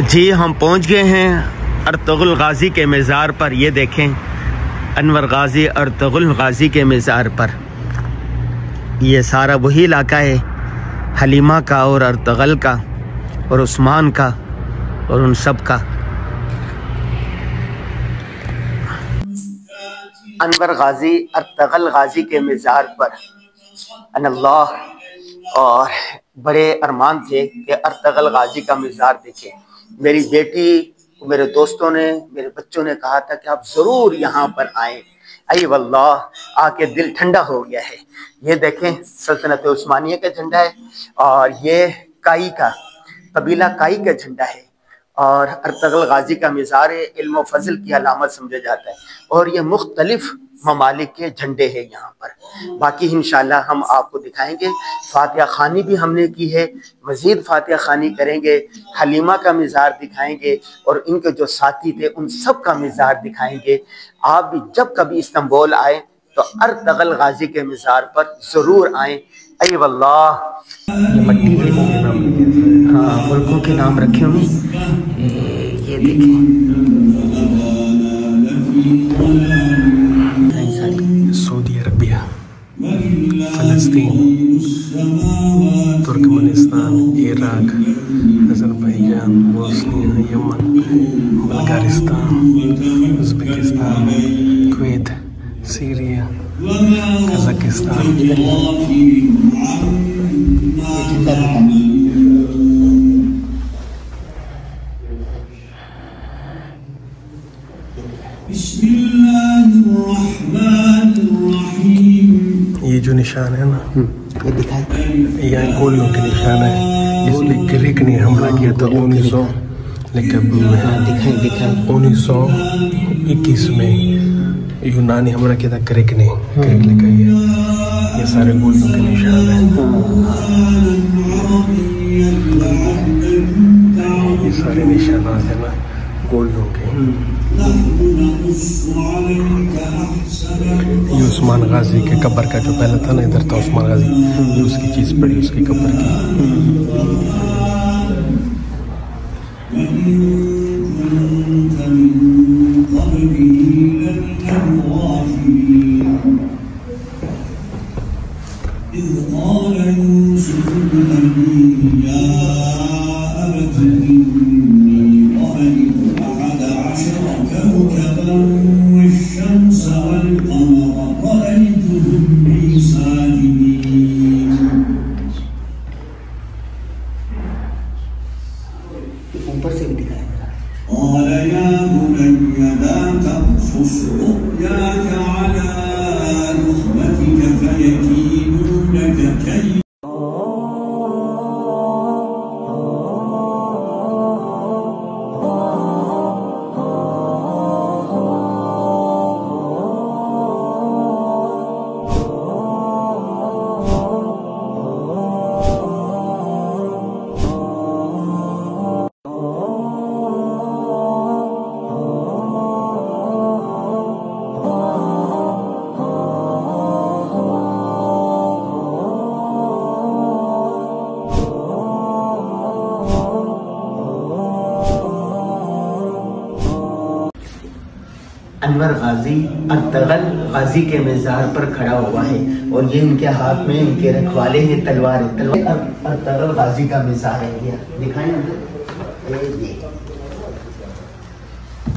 جی ہم پہنچ گئے ہیں ارطغرل غازی کے مزار پر. یہ دیکھیں انور غازی ارطغرل غازی کے مزار پر. یہ سارا وہی علاقہ ہے حلیمہ کا اور ارطغرل کا اور عثمان کا اور ان سب کا. انور غازی ارطغرل غازی کے مزار پر ان اللہ، اور بڑے ارمان تھے کہ ارطغرل غازی کا مزار دیکھیں. میری بیٹی، میرے دوستوں نے، میرے بچوں نے کہا تھا کہ آپ ضرور یہاں پر آئیں. ای واللہ آ کے دل ٹھنڈا ہو گیا ہے. یہ دیکھیں سلطنت عثمانیہ کا جھنڈا ہے اور یہ کائی کا قبیلہ کائی کا جھنڈا ہے، اور ارطغرل غازی کا مزار علم و فضل کی علامت سمجھا جاتا ہے، اور یہ مختلف ممالک کے جھنڈے ہیں یہاں پر. باقی انشاءاللہ ہم آپ کو دکھائیں گے. فاتحہ خوانی بھی ہم نے کی ہے، مزید فاتحہ خوانی کریں گے. حلیمہ کا مزار دکھائیں گے اور ان کے جو ساتھی تھے ان سب کا مزار دکھائیں گے. آپ بھی جب کبھی استنبول آئیں تو ارطغرل غازی کے مزار پر ضرور آئیں. ای واللہ یہ مٹی کے ہاں ملکوں کے نام رکھے ہوئے. یہ دیکھیں سعودی عربیہ، فلسطین، ترکمنستان، عراق، آذربائیجان، بوسنیا، یمن، بلغارستان، ازبکستان، کویت، سیریا، قزاقستان. یہ جو نشان ہے نا، یہ دکھائیں. یہ گولیوں کے نشان ہے. اس میں گریک نے حملہ کیا تھا 1921 میں. یونانی حملہ کیا تھا گریک نے. گریک لے کر یہ سارے گولیوں کے نشان ہیں. یہ سارے نشانات ہیں نا گولیوں کے. یہ عثمان غازی کے قبر کا جو پہلا تھا نا، ادھر تھا عثمان غازی، یہ اس کی چیز پڑی اس کی قبر کی. اوپر سے بھی دکھائیں. انور غازی ارطغرل غازی کے مزار پر کھڑا ہوا ہے اور یہ ان کے ہاتھ میں ان کے رکھوالے ہیں تلوار. ارطغرل غازی کا مزار ہے. یہ دکھائیں.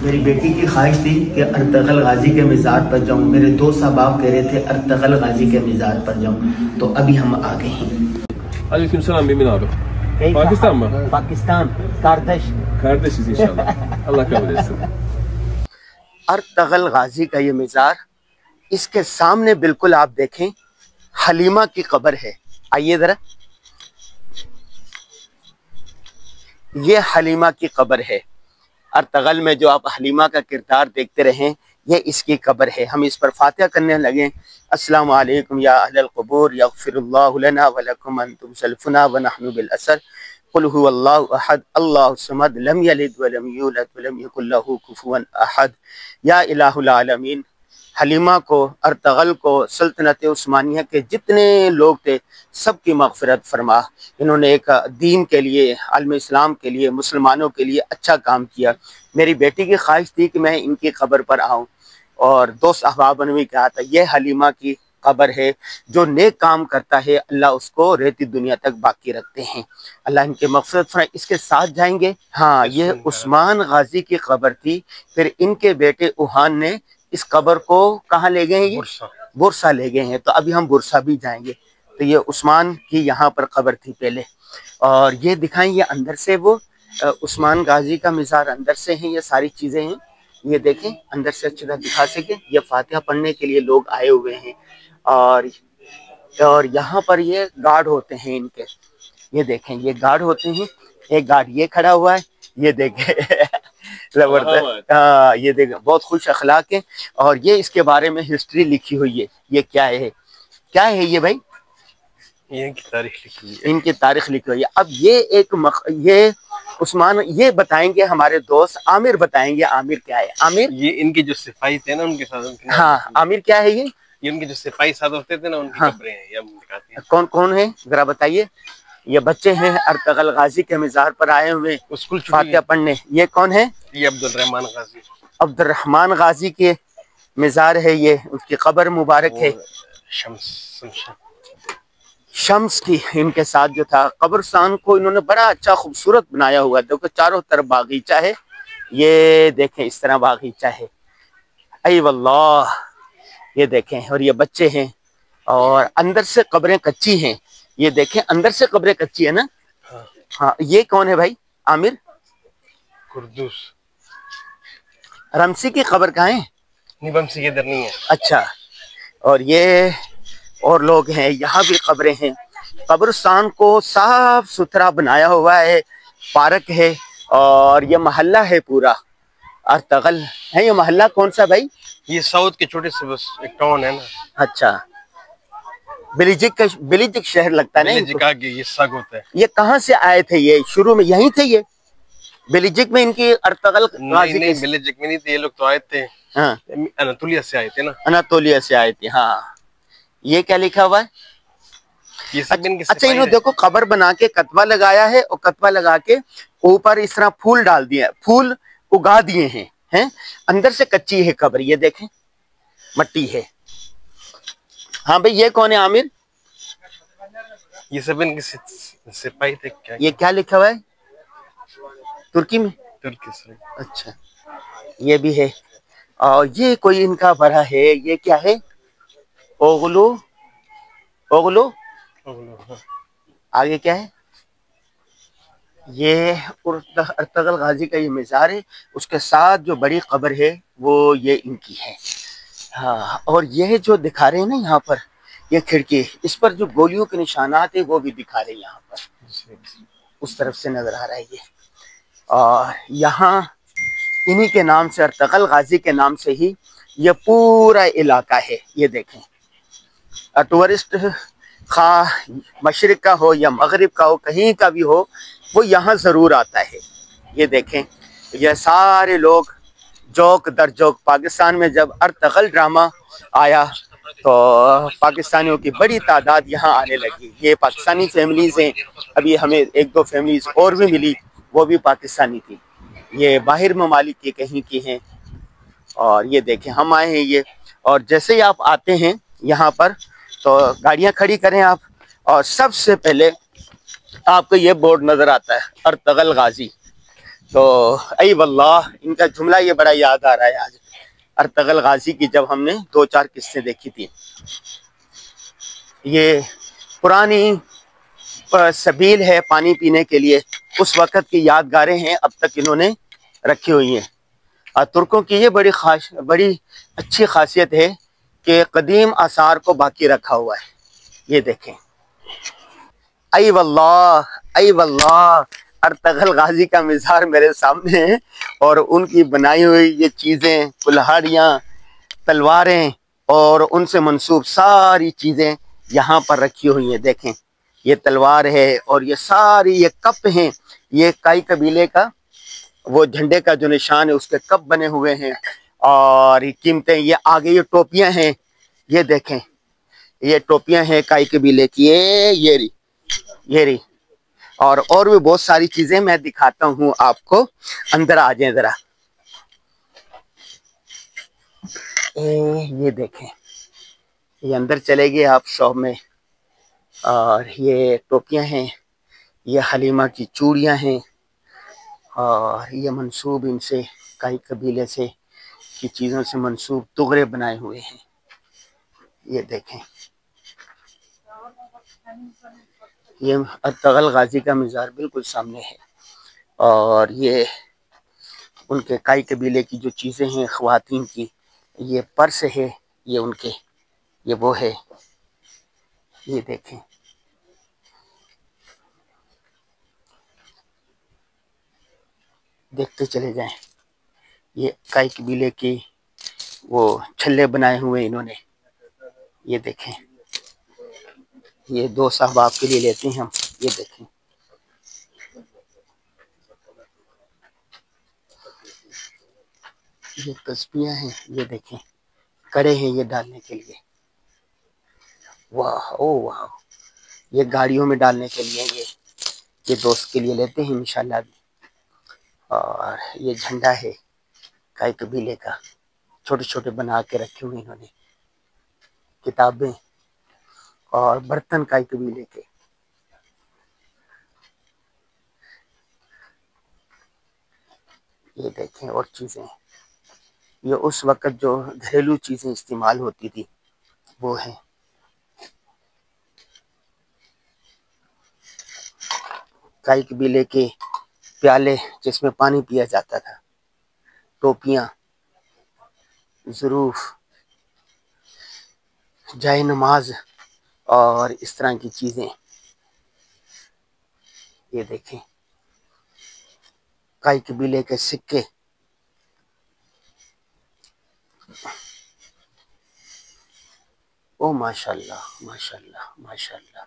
میری بیٹی کی خواہش تھی کہ ارطغرل غازی کے مزار پر جاؤں. میرے دوست احباب کہہ رہے تھے ارطغرل غازی کے مزار پر جاؤں، تو ابھی ہم آ گئے ہیں. علیکم السلام. بمنارو پاکستان میں پاکستان کاردش انشاءاللہ. اللہ قبول کرے. ارطغرل غازی کا یہ مزار، اس کے سامنے بالکل آپ دیکھیں حلیمہ کی قبر ہے. آئیے ذرا. یہ حلیمہ کی قبر ہے. ارطغرل میں جو آپ حلیمہ کا کردار دیکھتے رہیں، یہ اس کی قبر ہے. ہم اس پر فاتحہ کرنے لگیں. السلام علیکم یا اہل القبور، یغفر اللہ لنا ولکم انتم سلفنا ونحن بالاسر. قل هو اللہ احد اللہ الصمد لم یلد ولم یولد ولم یکن له کفوا احد. یا الہ العالمین حلیمہ کو، ارطغرل کو، سلطنت عثمانیہ کے جتنے لوگ تھے سب کی مغفرت فرما۔ انہوں نے ایک دین کے لیے، عالم اسلام کے لیے، مسلمانوں کے لیے اچھا کام کیا۔ میری بیٹی کی خواہش تھی کہ میں ان کی قبر پر آؤں، اور دوست احباب نے بھی کہا تھا یہ حلیمہ کی قبر ہے، جو نیک کام کرتا ہے اللہ اس کو رہتی دنیا تک باقی رکھتے ہیں، اللہ ان کے مغفرت فرمائے۔ اس کے ساتھ جائیں گے، ہاں یہ عثمان غازی کی قبر تھی، پھر ان کے بیٹے اوہان نے اس قبر کو کہاں لے گئے ہیں؟ برسا لے گئے ہیں، تو ابھی ہم برسا بھی جائیں گے۔ تو یہ عثمان کی یہاں پر قبر تھی پہلے، اور یہ دکھائیں یہ اندر سے وہ عثمان غازی کا مزار اندر سے ہیں، یہ ساری چیزیں ہیں، یہ دیکھیں اندر سے اچھی طرح دکھا سکے۔ یہ فاتحہ پڑھنے کے لیے لوگ آئے ہوئے ہیں، اور یہاں پر یہ گارڈ ہوتے ہیں ان کے، یہ دیکھیں یہ گارڈ ہوتے ہیں، ایک گارڈ یہ کھڑا ہوا ہے، یہ دیکھیں زبردست، ہاں یہ دیکھیں بہت خوش اخلاق ہے، اور یہ اس کے بارے میں ہسٹری لکھی ہوئی ہے۔ یہ کیا ہے، کیا ہے یہ بھائی؟ ان کی تاریخ لکھی ہوئی ہے، ان کی تاریخ لکھی ہوئی ہے۔ اب یہ یہ عثمان یہ بتائیں گے ہمارے دوست، عامر بتائیں گے عامر کیا ہے۔ عامر یہ ان کے جو سپاہی تھے نا ان کے ساتھ، ہاں عامر کیا ہے یہ ان کے جو سپاہی ساتھ ہوتے تھے نا ان کی قبریں ہیں، یہ ہم دکھاتے ہیں۔ کون کون ہیں ذرا بتائیے۔ یہ بچے ہیں ارطغرل غازی کے مزار پر آئے ہوئے فاتحہ پڑھنے۔ یہ کون ہے؟ یہ عبد الرحمن غازی، عبد الرحمن غازی کے مزار ہے، یہ اس کی قبر مبارک ہے۔ شمس کی ان کے ساتھ جو تھا، قبرستان کو انہوں نے بڑا اچھا خوبصورت بنایا ہوا ہے، دیکھو چاروں طرف باغیچہ ہے، یہ دیکھیں اس طرح باغیچہ ہے، ای واللہ یہ دیکھیں، اور یہ بچے ہیں، اور اندر سے قبریں کچی ہیں، یہ دیکھیں اندر سے قبریں کچی ہے نا۔ ہاں یہ کون ہے بھائی عامر؟ قردوس رمسی کی قبر کہاں ہے؟ نہیں رمسی کے ادھر نہیں ہے۔ اچھا، اور یہ اور لوگ ہیں، یہاں بھی قبریں ہیں۔ قبرستان کو صاف ستھرا بنایا ہوا ہے، پارک ہے، اور یہ محلہ ہے پورا ارطغرل ہے۔ یہ محلہ کون سا بھائی؟ یہ ساؤتھ کے چھوٹے سے بس ایک ٹاؤن ہے نا۔ اچھا، بلیجک شہر لگتا ہے نا۔ یہ سگ ہوتا ہے۔ یہ کہاں سے آئے تھے؟ یہ شروع میں یہیں تھے، یہ بلیجک میں ان کی ارطغرل غازی نہیں بلیجک میں نہیں تھے، یہ لوگ تو آئے تھے ہاں اناتولیا سے آئے تھے نا، اناتولیا سے آئے تھے۔ ہاں یہ کیا لکھا ہوا ہے؟ اچھا انہوں دیکھو قبر بنا کے کتبہ لگایا ہے، اور کتبہ لگا کے اوپر اس طرح پھول ڈال دیا، پھول اگا دیے ہیں، اندر سے کچی ہے قبر، یہ دیکھیں مٹی ہے۔ ہاں بھئی یہ کون ہے عامر؟ یہ سب ان کے سپاہی تھے۔ یہ کیا لکھا ہوا ہے ترکی میں؟ ترکی سے۔ اچھا یہ بھی ہے، اور یہ کوئی ان کا بڑا ہے، یہ کیا ہے؟ اوغلو آگے کیا ہے؟ یہ ارطغرل غازی کا یہ مزار ہے، اس کے ساتھ جو بڑی قبر ہے وہ یہ ان کی ہے۔ ہاں اور یہ جو دکھا رہے ہیں نا یہاں پر یہ کھڑکی، اس پر جو گولیوں کے نشانات ہیں وہ بھی دکھا رہے ہیں یہاں پر، اس طرف سے نظر آ رہا ہے یہ۔ اور یہاں انہی کے نام سے، ارطغرل غازی کے نام سے ہی یہ پورا علاقہ ہے، یہ دیکھیں ٹورسٹ خواہ مشرق کا ہو یا مغرب کا ہو، کہیں کا بھی ہو، وہ یہاں ضرور آتا ہے۔ یہ دیکھیں یہ سارے لوگ جوک در جوک، پاکستان میں جب ارطغرل ڈرامہ آیا تو پاکستانیوں کی بڑی تعداد یہاں آنے لگی۔ یہ پاکستانی فیملیز ہیں، ابھی ہمیں ایک دو فیملیز اور بھی ملی، وہ بھی پاکستانی تھی، یہ باہر ممالک کی کہیں کی ہیں۔ اور یہ دیکھیں ہم آئے ہیں یہ، اور جیسے ہی آپ آتے ہیں یہاں پر تو گاڑیاں کھڑی کریں آپ، اور سب سے پہلے آپ کو یہ بورڈ نظر آتا ہے ارطغرل غازی، تو ای واللہ ان کا جملہ یہ بڑا یاد آ رہا ہے آج، ارطغرل غازی کی جب ہم نے دو چار قصے دیکھی تھی۔ یہ پرانی سبیل ہے پانی پینے کے لیے، اس وقت کی یادگاریں ہیں، اب تک انہوں نے رکھی ہوئی ہیں۔ ترکوں کی یہ بڑی اچھی خاصیت ہے کہ قدیم آثار کو باقی رکھا ہوا ہے، یہ دیکھیں ای واللہ ارطغرل غازی کا مزار میرے سامنے ہے، اور ان کی بنائی ہوئی یہ چیزیں، کلہاڑیاں، تلواریں اور ان سے منسوب ساری چیزیں یہاں پر رکھی ہوئی ہیں۔ دیکھیں یہ تلوار ہے، اور یہ ساری یہ کپ ہیں، یہ کائی قبیلے کا وہ جھنڈے کا جو نشان ہے اس کے کپ بنے ہوئے ہیں، اور یہ قیمتیں، یہ آگے یہ ٹوپیاں ہیں، یہ دیکھیں یہ ٹوپیاں ہیں کائی قبیلے کی، یہ رہی اور بھی بہت ساری چیزیں میں دکھاتا ہوں آپ کو. اندر آ جائیں ذرا. یہ دیکھیں، یہ اندر چلے گئے آپ شاپ میں، اور یہ ٹوپیاں ہیں، یہ حلیمہ کی چوڑیاں ہیں، اور یہ منسوب ان سے کئی قبیلے سے کی چیزوں سے منسوب تغرے بنائے ہوئے ہیں. یہ دیکھیں، یہ ارطغرل غازی کا مزار بالکل سامنے ہے، اور یہ ان کے کئی قبیلے کی جو چیزیں ہیں خواتین کی، یہ پرس ہے، یہ ان کے، یہ وہ ہے. یہ دیکھیں، دیکھتے چلے جائیں. یہ کئی قبیلے کی وہ چھلے بنائے ہوئے انہوں نے. یہ دیکھیں، یہ 2 صاحب آپ کے لیے لیتے ہیں ہم. یہ دیکھیں، یہ تسبیحاں ہیں، یہ دیکھیں کڑے ہیں یہ ڈالنے کے لیے. واہ او واہ، یہ گاڑیوں میں ڈالنے کے لیے، یہ دوست کے لیے لیتے ہیں انشاءاللہ بھی. اور یہ جھنڈا ہے کئی قبیلے کا، چھوٹے چھوٹے بنا کے رکھے ہوئے انہوں نے. کتابیں اور برتن کئی قبیلے کے. یہ دیکھیں اور چیزیں، یہ اس وقت جو گھریلو چیزیں استعمال ہوتی تھی وہ ہیں. کئی قبیلے کے پیالے جس میں پانی پیا جاتا تھا، ٹوپیاں، ظروف، جائے نماز اور اس طرح کی چیزیں. یہ دیکھیں کئی قبیلے کے سکے. او ماشاءاللہ ماشاءاللہ ماشاءاللہ،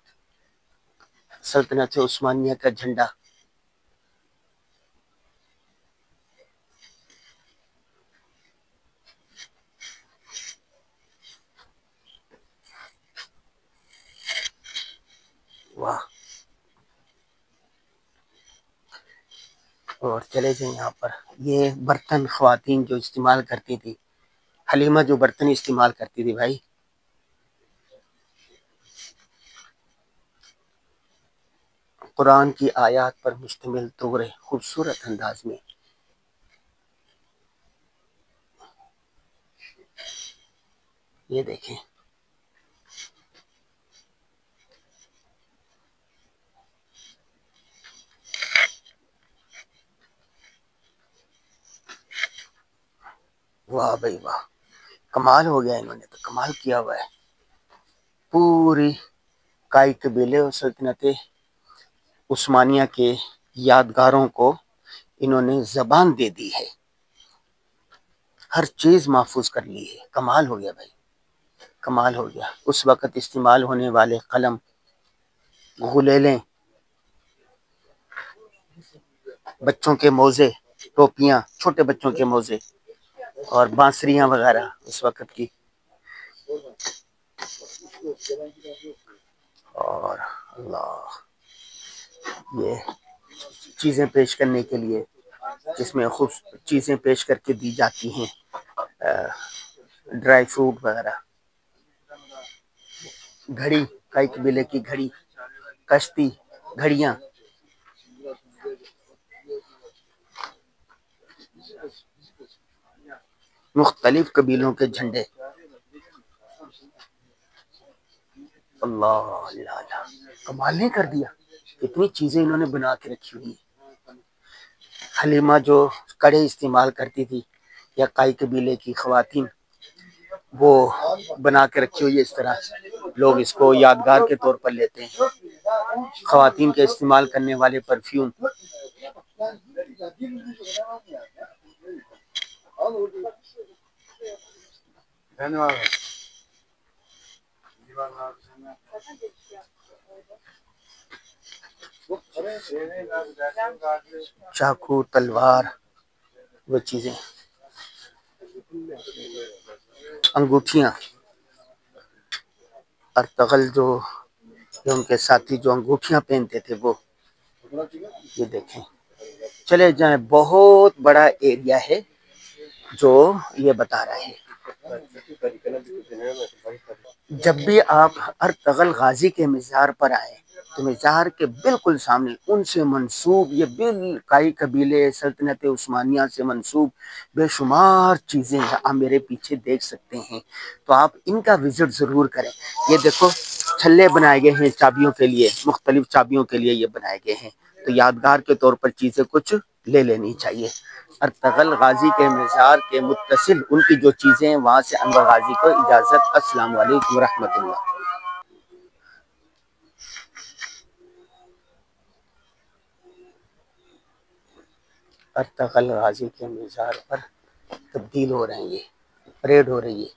سلطنت عثمانیہ کا جھنڈا. واہ. اور چلے جائیں یہاں پر. یہ برتن خواتین جو استعمال کرتی تھی، حلیمہ جو برتن استعمال کرتی تھی بھائی. قرآن کی آیات پر مشتمل تغرے خوبصورت انداز میں. یہ دیکھیں، واہ بھائی واہ، کمال ہو گیا. انہوں نے تو کمال کیا ہوا ہے. پوری کائی قبیلے اور سلطنت عثمانیہ کے یادگاروں کو انہوں نے زبان دے دی ہے، ہر چیز محفوظ کر لی ہے. کمال ہو گیا بھائی، کمال ہو گیا. اس وقت استعمال ہونے والے قلم، غلیلیں، بچوں کے موزے، ٹوپیاں، چھوٹے بچوں کے موزے اور بانسریاں وغیرہ اس وقت کی. اور اللہ، یہ چیزیں پیش کرنے کے لیے جس میں خوب چیزیں پیش کر کے دی جاتی ہیں، ڈرائی فروٹ وغیرہ. گھڑی، کئی قبیلے کی گھڑی، کشتی، گھڑیاں. مختلف قبیلوں کے جھنڈے. اللہ اللہ اللہ، کمال نہیں کر دیا. کتنی چیزیں انہوں نے بنا کے رکھی ہوئی. حلیمہ جو کڑے استعمال کرتی تھی، یا کائی قبیلے کی خواتین وہ بنا کے رکھی ہوئی ہے. اس طرح لوگ اس کو یادگار کے طور پر لیتے ہیں. خواتین کے استعمال کرنے والے پرفیوم. چاقو، تلوار، وہ چیزیں. انگوٹھیاں ارطغرل جو ان کے ساتھی جو انگوٹھیاں پہنتے تھے وہ، یہ دیکھیں. چلے جائیں، بہت بڑا ایریا ہے جو یہ بتا رہا ہے. جب بھی آپ ارطغرل غازی کے مزار پر آئے تو مزار کے بالکل سامنے ان سے منسوب یہ کئی قبیلے سلطنت عثمانیہ سے منسوب بے شمار چیزیں آپ میرے پیچھے دیکھ سکتے ہیں. تو آپ ان کا وزٹ ضرور کریں. یہ دیکھو چھلے بنائے گئے ہیں چابیوں کے لیے، مختلف چابیوں کے لیے یہ بنائے گئے ہیں. تو یادگار کے طور پر چیزیں کچھ لے لینی چاہیے. ارطغرل غازی کے مزار کے متصل ان کی جو چیزیں ہیں وہاں سے انور غازی کو اجازت. السلام علیکم ورحمۃ اللہ. ارطغرل غازی کے مزار پر تبدیل ہو رہے ہیں، یہ پریڈ ہو رہی ہے.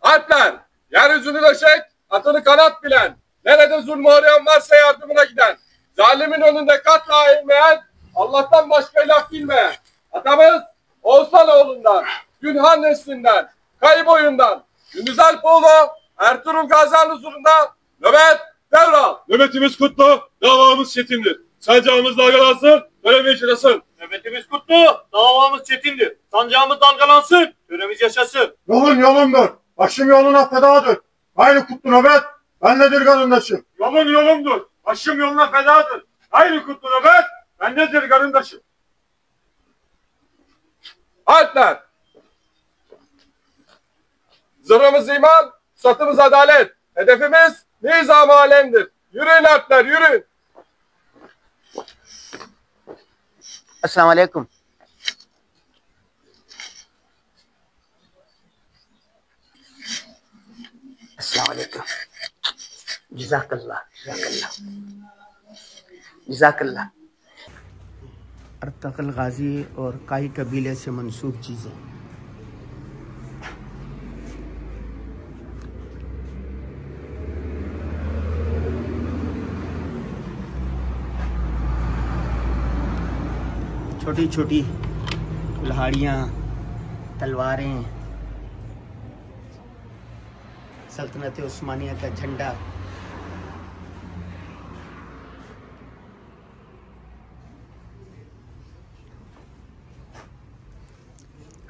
Alpler, yeryüzünü döşek, atını kanat bilen, nerede zulmü arayan varsa yardımına giden, zalimin önünde katla eğilmeyen, Allah'tan başka ilah bilmeyen, atamız Oğuzhanoğlu'ndan, Günhan neslinden, Kayıboyundan, Gündüz Alpoğlu, Ertuğrul Gazi'nin huzurunda nöbet devral. Nöbetimiz kutlu, davamız çetindir. Sancağımız dalgalansın, töremiz yaşasın. Nöbetimiz kutlu, davamız çetindir. Sancağımız dalgalansın, töremiz yaşasın. Yolun yolumdur. Başım yoluna fedadır. Aynı kutlu nöbet, bendedir karındaşım. Yolun yolumdur. Başım yoluna fedadır. Aynı kutlu nöbet, bendedir karındaşım. Alpler. Zırhımız iman, satımız adalet. Hedefimiz nizam-ı alemdir. Yürüyün Alpler, yürüyün. السلام علیکم. السلام علیکم. جزاک اللہ، جزاک اللہ، جزاک اللہ. Ertugrul Ghazi اور کائی قبیلے سے منسوب چیزیں. چھوٹی چھوٹی کلہاڑیاں، تلواریں، سلطنت عثمانیہ کا جھنڈا.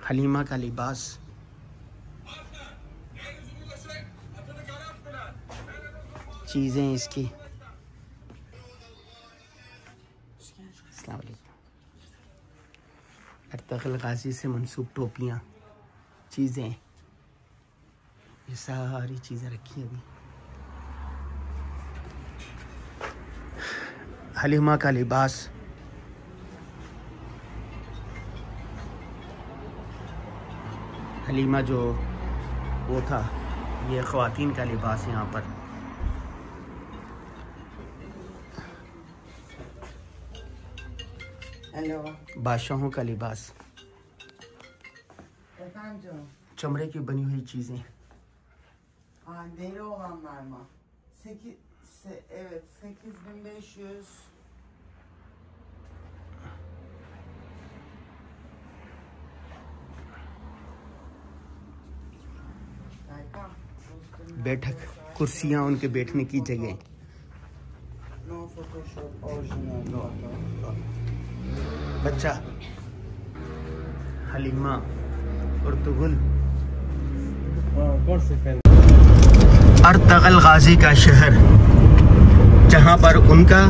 حلیمہ کا لباس. چیزیں اس کی. السلام علیکم. ارطغرل غازی سے منسوب ٹوپیاں، چیزیں، یہ ساری چیزیں رکھی ہیں ابھی. حلیمہ کا لباس. حلیمہ جو وہ تھا، یہ خواتین کا لباس یہاں پر. بادشاہوں کا لباس. چمڑے کی بنی ہوئی چیزیں. Deri olanlar mı? 8500. بیٹھک، کرسیاں، ان کے بیٹھنے کی جگہ. No Photoshop, original. بچہ، حلیمہ، ارطغرل. ارطغرل غازی کا شہر، جہاں پر ان کا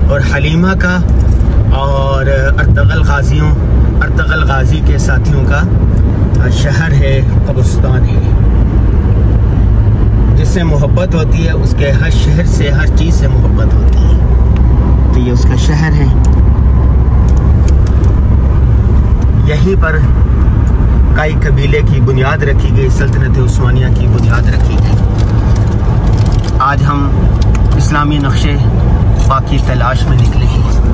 اور حلیمہ کا اور ارطغرل غازی کے ساتھیوں کا شہر ہے، قبرستان ہے. جس سے محبت ہوتی ہے اس کے ہر شہر سے، ہر چیز سے محبت ہوتی ہے. تو یہ اس کا شہر ہے. یہیں پر کئی قبیلے کی بنیاد رکھی گئی، سلطنت عثمانیہ کی بنیاد رکھی گئی. آج ہم اسلامی نقشے پاک کی تلاش میں نکلے ہیں.